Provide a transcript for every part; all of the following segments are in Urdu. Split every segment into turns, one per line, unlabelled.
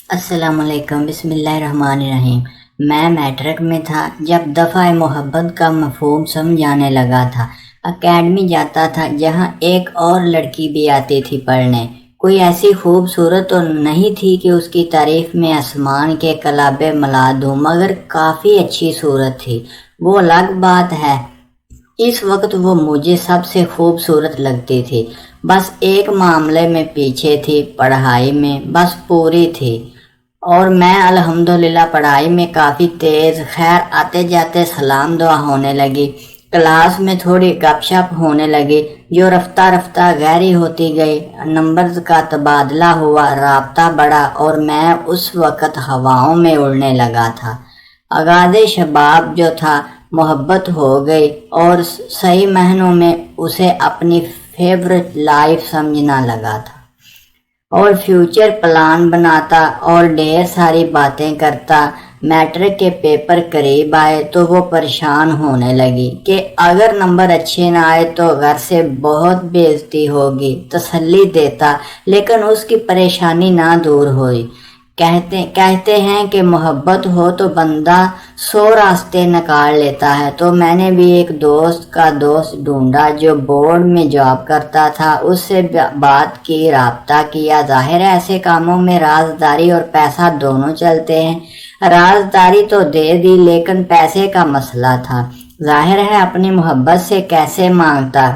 السلام علیکم، بسم اللہ الرحمن الرحیم۔ میں میٹرک میں تھا جب دفعہ محبت کا مفہوم سمجھ آنے لگا تھا۔ اکیڈمی جاتا تھا جہاں ایک اور لڑکی بھی آتی تھی پڑھنے۔ کوئی ایسی خوبصورت تو نہیں تھی کہ اس کی تعریف میں آسمان کے کلابے ملا دوں، مگر کافی اچھی صورت تھی، وہ الگ بات ہے۔ اس وقت وہ مجھے سب سے خوبصورت لگتی تھی، بس ایک معاملے میں پیچھے تھی، پڑھائی میں بس پوری تھی، اور میں الحمدللہ پڑھائی میں کافی تیز۔ خیر، آتے جاتے سلام دعا ہونے لگی، کلاس میں تھوڑی گپ شپ ہونے لگی، جو رفتہ رفتہ گہری ہوتی گئی۔ نمبرز کا تبادلہ ہوا، رابطہ بڑھا، اور میں اس وقت ہواؤں میں اڑنے لگا تھا۔ آغاز شباب جو تھا، محبت ہو گئی، اور صحیح معنوں میں اسے اپنی فیورٹ لائف سمجھنا لگا تھا، اور فیوچر پلان بناتا اور ڈھیر ساری باتیں کرتا۔ میٹرک کے پیپر قریب آئے تو وہ پریشان ہونے لگی کہ اگر نمبر اچھے نہ آئے تو گھر سے بہت بے عزتی ہوگی۔ تسلی دیتا، لیکن اس کی پریشانی نہ دور ہوئی۔ کہتے ہیں کہ محبت ہو تو بندہ 100 راستے نکال لیتا ہے، تو میں نے بھی ایک دوست کا دوست ڈھونڈا جو بورڈ میں جاب کرتا تھا، اس سے بات کی، رابطہ کیا۔ ظاہر ہے ایسے کاموں میں رازداری اور پیسہ دونوں چلتے ہیں۔ رازداری تو دے دی، لیکن پیسے کا مسئلہ تھا۔ ظاہر ہے اپنی محبت سے کیسے مانگتا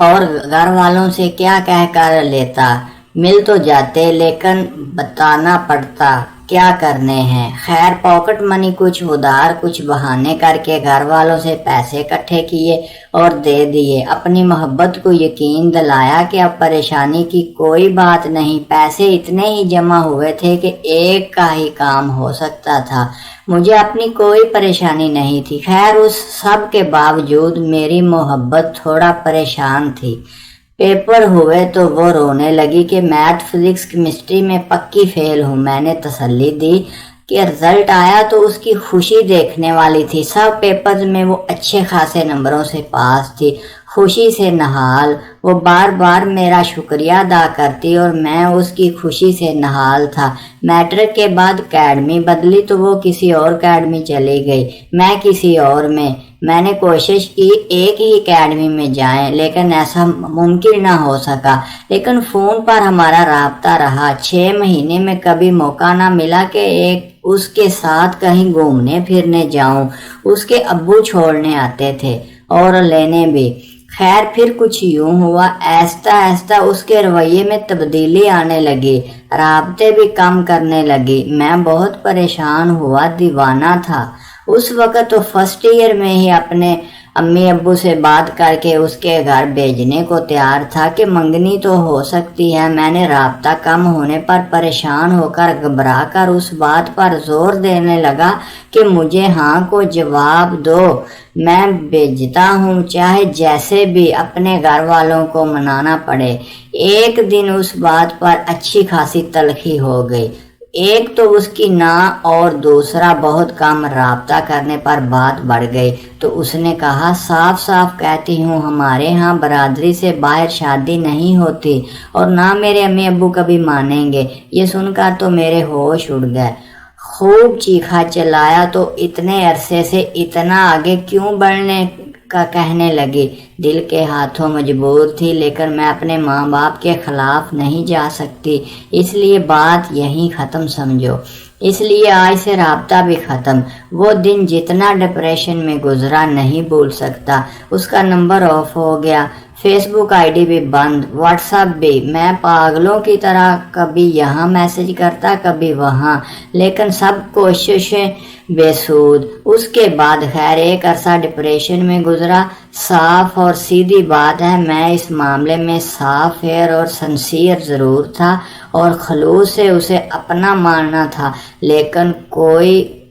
اور گھر والوں سے کیا کہہ کر لیتا۔ مل تو جاتے، لیکن بتانا پڑتا کیا کرنے ہیں۔ خیر، پاکٹ منی کچھ ادھار کچھ بہانے کر کے گھر والوں سے پیسے اکٹھے کیے اور دے دیے۔ اپنی محبت کو یقین دلایا کہ اب پریشانی کی کوئی بات نہیں، پیسے اتنے ہی جمع ہوئے تھے کہ ایک کا ہی کام ہو سکتا تھا، مجھے اپنی کوئی پریشانی نہیں تھی۔ خیر، اس سب کے باوجود میری محبت تھوڑا پریشان تھی۔ پیپر ہوئے تو وہ رونے لگی کہ میتھ، فزکس، کیمسٹری میں پکی فیل ہوں۔ میں نے تسلی دی کہ رزلٹ آیا تو اس کی خوشی دیکھنے والی تھی۔ سب پیپرز میں وہ اچھے خاصے نمبروں سے پاس تھی، خوشی سے نہال۔ وہ بار بار میرا شکریہ ادا کرتی اور میں اس کی خوشی سے نہال تھا۔ میٹرک کے بعد اکیڈمی بدلی تو وہ کسی اور اکیڈمی چلی گئی، میں کسی اور میں نے کوشش کی ایک ہی اکیڈمی میں جائیں، لیکن ایسا ممکن نہ ہو سکا۔ لیکن فون پر ہمارا رابطہ رہا۔ 6 مہینے میں کبھی موقع نہ ملا کہ اس کے ساتھ کہیں گھومنے پھرنے جاؤں۔ اس کے ابو چھوڑنے آتے تھے اور لینے بھی۔ خیر، پھر کچھ یوں ہوا، آہستہ آہستہ اس کے رویے میں تبدیلی آنے لگی، رابطے بھی کم کرنے لگی۔ میں بہت پریشان ہوا، دیوانہ تھا۔ اس وقت تو فرسٹ ایئر میں ہی اپنے امی ابو سے بات کر کے اس کے گھر بھیجنے کو تیار تھا کہ منگنی تو ہو سکتی ہے۔ میں نے رابطہ کم ہونے پر پریشان ہو کر گھبرا کر اس بات پر زور دینے لگا کہ مجھے ہاں کو جواب دو، میں بھیجتا ہوں، چاہے جیسے بھی اپنے گھر والوں کو منانا پڑے۔ ایک دن اس بات پر اچھی خاصی تلخی ہو گئی، ایک تو اس کی نا اور دوسرا بہت کم رابطہ کرنے پر بات بڑھ گئی۔ تو اس نے کہا، صاف صاف کہتی ہوں، ہمارے ہاں برادری سے باہر شادی نہیں ہوتی، اور نہ میرے امی ابو کبھی مانیں گے۔ یہ سن کر تو میرے ہوش اڑ گئے، خوب چیخا چلایا تو اتنے عرصے سے اتنا آگے کیوں بڑھنے کا کہنے لگی۔ دل کے ہاتھوں مجبور تھی، لیکن میں اپنے ماں باپ کے خلاف نہیں جا سکتی، اس لیے بات یہیں ختم سمجھو۔ اس لیے آج سے رابطہ بھی ختم۔ وہ دن جتنا ڈپریشن میں گزرا نہیں بھول سکتا۔ اس کا نمبر آف ہو گیا، فیس بک آئی ڈی بھی بند، واٹس ایپ بھی۔ میں پاگلوں کی طرح کبھی یہاں میسج کرتا، کبھی وہاں، لیکن سب کوششیں بے سود۔ اس کے بعد خیر ایک عرصہ ڈپریشن میں گزرا۔ صاف اور سیدھی بات ہے، میں اس معاملے میں صاف فیئر اور سنسیئر ضرور تھا اور خلوص سے اسے اپنا ماننا تھا، لیکن کوئی